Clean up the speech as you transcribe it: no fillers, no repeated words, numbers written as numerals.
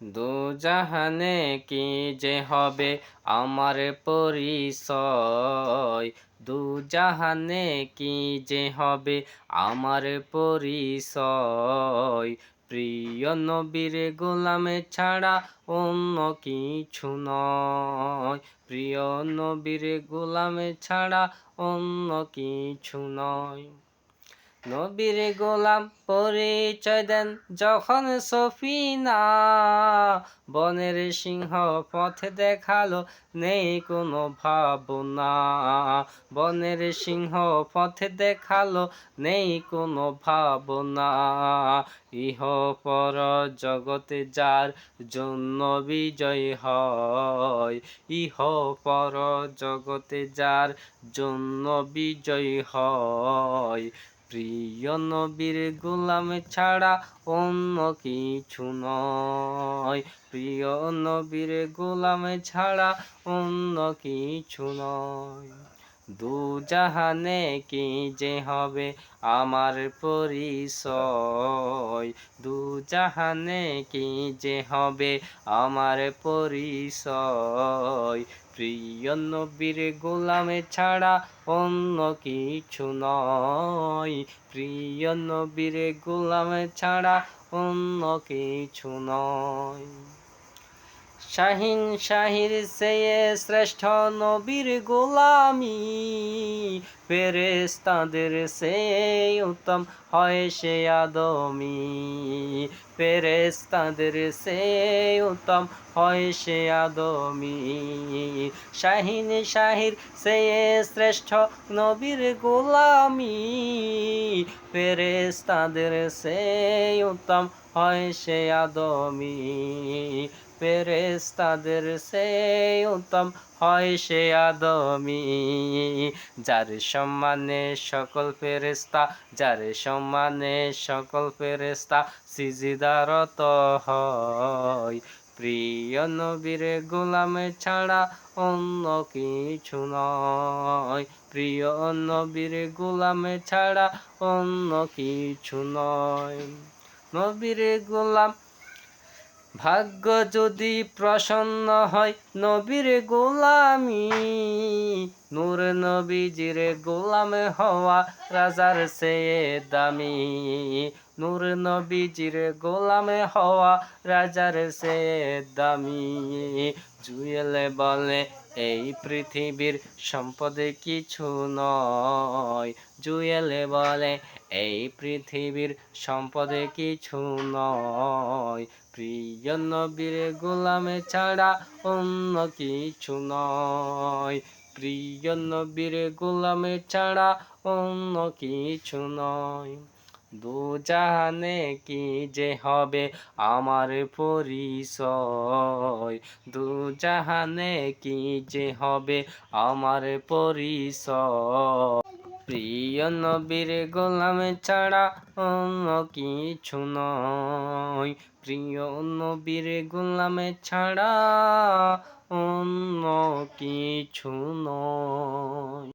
দোজাহানে কি যে হবে আমার পরিচয়, দোজাহানে কি যে হবে আমার পরিচয়। প্রিয় নবীর গোলামে ছাড়া অন্য কিছু নয়, প্রিয় নবীর গোলামে ছাড়া অন্য কিছু নয়। নবীর গোলাম পরিচয় দেন যখন সফিনা, বনের সিংহ পথ দেখালো নেই কোনো ভাবনা, বনের সিংহ পথ দেখালো নেই কোনো ভাবনা। ইহ পর জগতে যার জন্য বিজয় হয়, ইহ পর জগতে যার জন্য বিজয় হয়। প্রিয় নবীর গোলাম ছাড়া অন্য কিছু নয়, প্রিয় নবীর গোলাম ছাড়া অন্য কিছু নয়। দোজাহানে কি যে হবে আমার পরিচয়, দোজাহানে কি যে হবে আমার পরিচয়। প্রিয় নবীর গোলামে ছাড়া অন্য কিছু নয়, প্রিয় নবীর গোলামে ছাড়া অন্য কিছু নয়। শাহিন শাহির চেয়ে শ্রেষ্ঠ নবীর গোলামি, ফেরেশতাদের চেয়ে উত্তম হয় সে আদমি, ফেরেশতাদের চেয়ে উত্তম হয় সে আদমি। শাহিন শাহির চেয়ে শ্রেষ্ঠ নবীর গোলামি, ফেরেশতাদের চেয়ে উত্তম হয় সে আদমি, ফেরেশতাদের চেয়ে উত্তম হয় সে আদমি। যার সম্মানে সকল ফেরেশতা, যার সম্মানে সকল ফেরেশতা সিজদারত হয়। প্রিয় নবীর গোলামে ছাড়া অন্য কিছু নয়, প্রিয় নবীর গোলামে ছাড়া অন্য কিছু নয়। নবীর গোলাম ভাগ্য যদি প্রসন্ন হয় নবীর গোলামি, নূর নবীজির গোলাম হওয়া রাজার চেয়ে দামি, নূর নবীজির গোলাম হওয়া রাজার চেয়ে দামি। জুয়েলে বলে এই পৃথিবীর সম্পদে কিছু নয়, জুয়েলে বলে এই পৃথিবীর সম্পদে কিছু নয়। প্রিয় নবীর গোলামে ছাড়া অন্য কিছু নয়, প্রিয় নবীর গোলামে ছাড়া অন্য কিছু নয়। দোজাহানে কি যে হবে আমার পরিচয়, দোজাহানে কি যে হবে আমার পরিচয়। প্রিয় নবীর গোলাম ছাড়া অন্য কিছু নয়, প্রিয় নবীর গোলাম ছাড়া অন্য কিছু নয়।